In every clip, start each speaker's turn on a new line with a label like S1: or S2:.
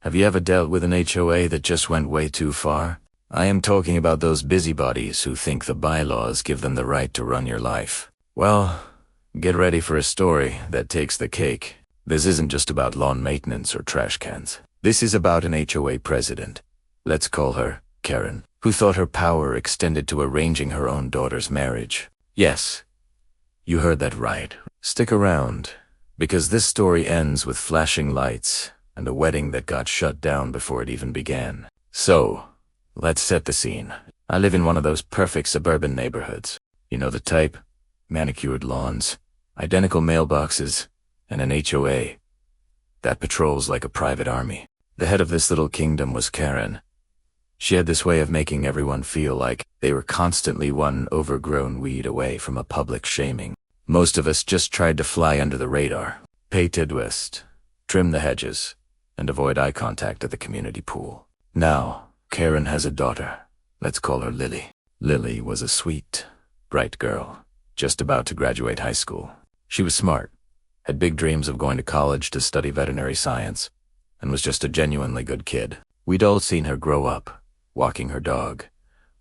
S1: Have you ever dealt with an HOA that just went way too far? I am talking about those busybodies who think the bylaws give them the right to run your life. Well, get ready for a story that takes the cake. This isn't just about lawn maintenance or trash cans. This is about an HOA president. Let's call her Karen, who thought her power extended to arranging her own daughter's marriage. Yes, you heard that right. Stick around, because this story ends with flashing lights and a wedding that got shut down before it even began. So, let's set the scene. I live in one of those perfect suburban neighborhoods. You know the type? Manicured lawns, identical mailboxes, and an HOA that patrols like a private army. The head of this little kingdom was Karen. She had this way of making everyone feel like they were constantly one overgrown weed away from a public shaming. Most of us just tried to fly under the radar, pay Tidwest, trim the hedges, and avoid eye contact at the community pool. Now, Karen has a daughter. Let's call her Lily. Lily was a sweet, bright girl, just about to graduate high school. She was smart, had big dreams of going to college to study veterinary science, and was just a genuinely good kid. We'd all seen her grow up, walking her dog,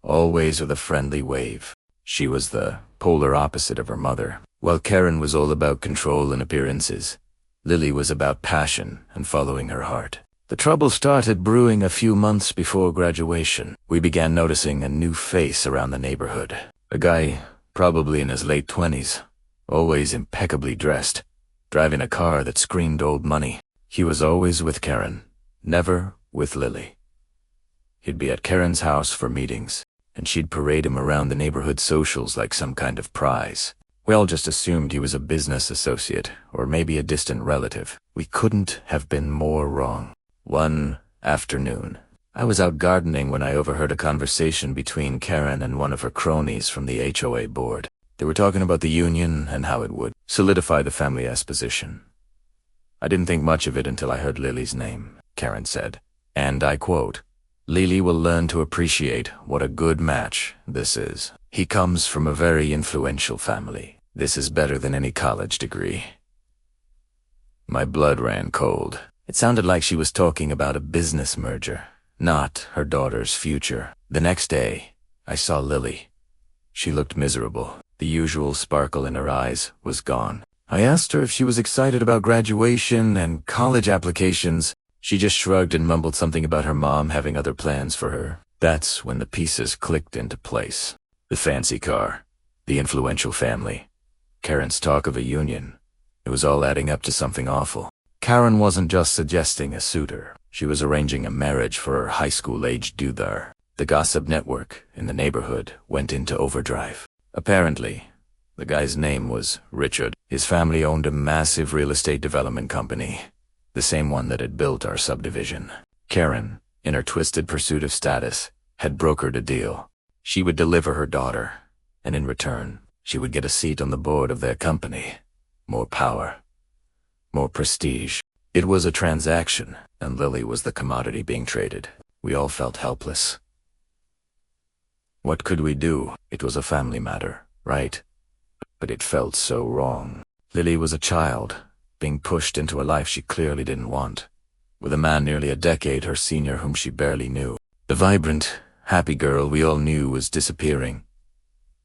S1: always with a friendly wave. She was the polar opposite of her mother. While Karen was all about control and appearances, Lily was about passion and following her heart. The trouble started brewing a few months before graduation. We began noticing a new face around the neighborhood. A guy, probably in his late 20s, always impeccably dressed, driving a car that screamed old money. He was always with Karen, never with Lily. He'd be at Karen's house for meetings, and she'd parade him around the neighborhood socials like some kind of prize. We all just assumed he was a business associate, or maybe a distant relative. We couldn't have been more wrong. One afternoon, I was out gardening when I overheard a conversation between Karen and one of her cronies from the HOA board. They were talking about the union and how it would solidify the family's position. I didn't think much of it until I heard Lily's name, Karen said, and I quote, "Lily will learn to appreciate what a good match this is. He comes from a very influential family. This is better than any college degree." My blood ran cold. It sounded like she was talking about a business merger, not her daughter's future. The next day, I saw Lily. She looked miserable. The usual sparkle in her eyes was gone. I asked her if she was excited about graduation and college applications. She just shrugged and mumbled something about her mom having other plans for her. That's when the pieces clicked into place. The fancy car, the influential family, Karen's talk of a union. It was all adding up to something awful. Karen wasn't just suggesting a suitor. She was arranging a marriage for her high school-aged Dudar. The gossip network in the neighborhood went into overdrive. Apparently, the guy's name was Richard. His family owned a massive real estate development company, the same one that had built our subdivision. Karen, in her twisted pursuit of status, had brokered a deal. She would deliver her daughter, and in return, she would get a seat on the board of their company. More power, more prestige. It was a transaction, and Lily was the commodity being traded. We all felt helpless. What could we do? It was a family matter, right? But it felt so wrong. Lily was a child, being pushed into a life she clearly didn't want, with a man nearly a decade her senior whom she barely knew. The vibrant, happy girl we all knew was disappearing,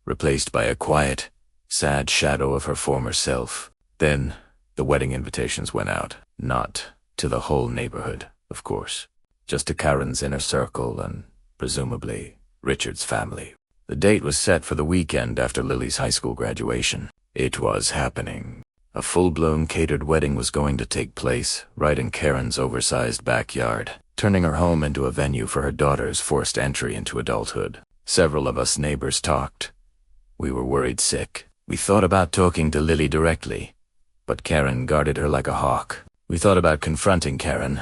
S1: replaced by a quiet, sad shadow of her former self. Then, the wedding invitations went out. Not to the whole neighborhood, of course. Just to Karen's inner circle and, presumably, Richard's family. The date was set for the weekend after Lily's high school graduation. It was happening. A full-blown catered wedding was going to take place right in Karen's oversized backyard, turning her home into a venue for her daughter's forced entry into adulthood. Several of us neighbors talked. We were worried sick. We thought about talking to Lily directly, but Karen guarded her like a hawk. We thought about confronting Karen,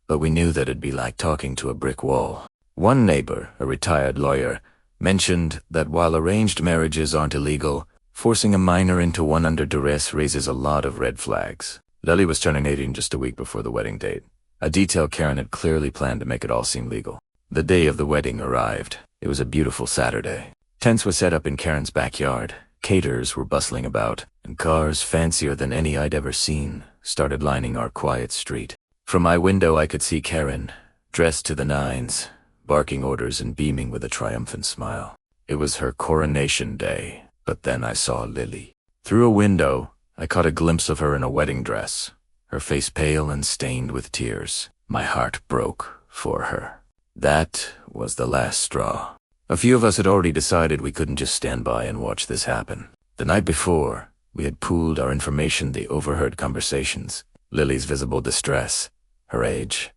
S1: but we knew that it'd be like talking to a brick wall. One neighbor, a retired lawyer, mentioned that while arranged marriages aren't illegal, forcing a minor into one under duress raises a lot of red flags. Lily was turning 18 just a week before the wedding date, a detail Karen had clearly planned to make it all seem legal. The day of the wedding arrived. It was a beautiful Saturday. Tents were set up in Karen's backyard. Caterers were bustling about, and cars fancier than any I'd ever seen started lining our quiet street. From my window I could see Karen, dressed to the nines, barking orders and beaming with a triumphant smile. It was her coronation day, but then I saw Lily. Through a window, I caught a glimpse of her in a wedding dress, her face pale and stained with tears. My heart broke for her. That was the last straw. A few of us had already decided we couldn't just stand by and watch this happen. The night before, we had pooled our information. They overheard conversations, Lily's visible distress, her age,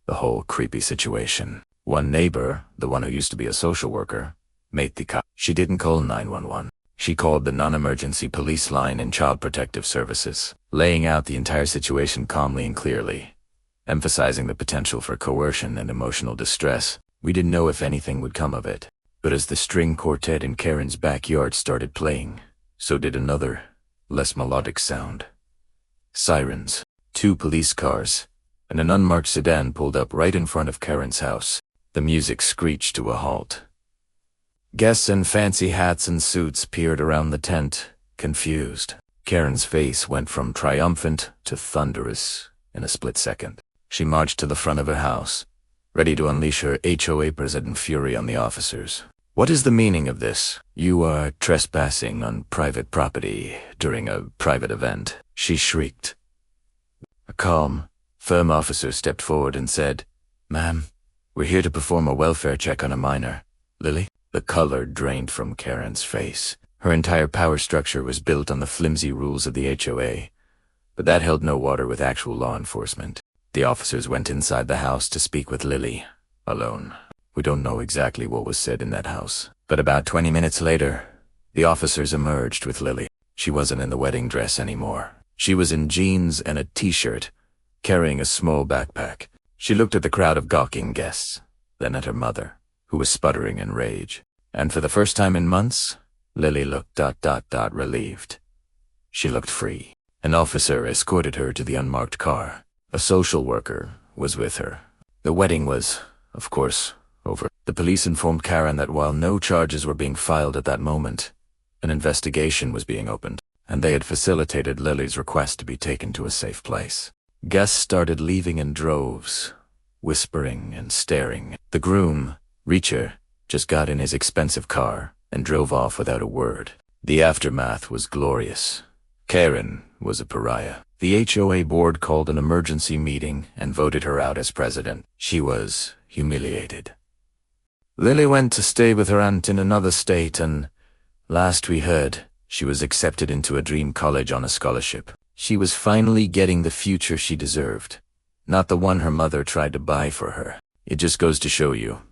S1: the whole creepy situation. One neighbor, the one who used to be a social worker, made the call. She didn't call 911. She called the non-emergency police line in Child Protective Services, laying out the entire situation calmly and clearly, emphasizing the potential for coercion and emotional distress. We didn't know if anything would come of it. But as the string quartet in Karen's backyard started playing, so did another, less melodic sound. Sirens, 2 police cars, and an unmarked sedan pulled up right in front of Karen's house. The music screeched to a halt. Guests in fancy hats and suits peered around the tent, confused. Karen's face went from triumphant to thunderous in a split second. She marched to the front of her house, ready to unleash her HOA President fury on the officers. "What is the meaning of this? You are trespassing on private property during a private event," she shrieked. A calm, firm officer stepped forward and said, "Ma'am, we're here to perform a welfare check on a minor. Lily?" The color drained from Karen's face. Her entire power structure was built on the flimsy rules of the HOA, but that held no water with actual law enforcement. The officers went inside the house to speak with Lily, alone. We don't know exactly what was said in that house, but about 20 minutes later, the officers emerged with Lily. She wasn't in the wedding dress anymore. She was in jeans and a t-shirt, carrying a small backpack. She looked at the crowd of gawking guests, then at her mother, who was sputtering in rage. And for the first time in months, Lily looked relieved. She looked free. An officer escorted her to the unmarked car. A social worker was with her. The wedding was, of course, over. The police informed Karen that while no charges were being filed at that moment, an investigation was being opened, and they had facilitated Lily's request to be taken to a safe place. Guests started leaving in droves, whispering and staring. The groom, Reacher, just got in his expensive car and drove off without a word. The aftermath was glorious. Karen was a pariah. The HOA board called an emergency meeting and voted her out as president. She was humiliated. Lily went to stay with her aunt in another state, and last we heard, she was accepted into a dream college on a scholarship. She was finally getting the future she deserved, not the one her mother tried to buy for her. It just goes to show you,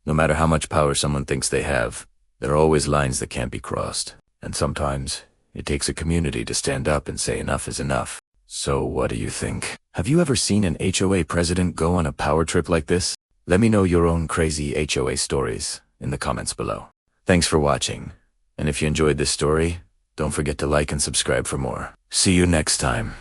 S1: no matter how much power someone thinks they have, there are always lines that can't be crossed. And sometimes, it takes a community to stand up and say enough is enough. So what do you think? Have you ever seen an HOA president go on a power trip like this? Let me know your own crazy HOA stories in the comments below. Thanks for watching. And if you enjoyed this story, don't forget to like and subscribe for more. See you next time.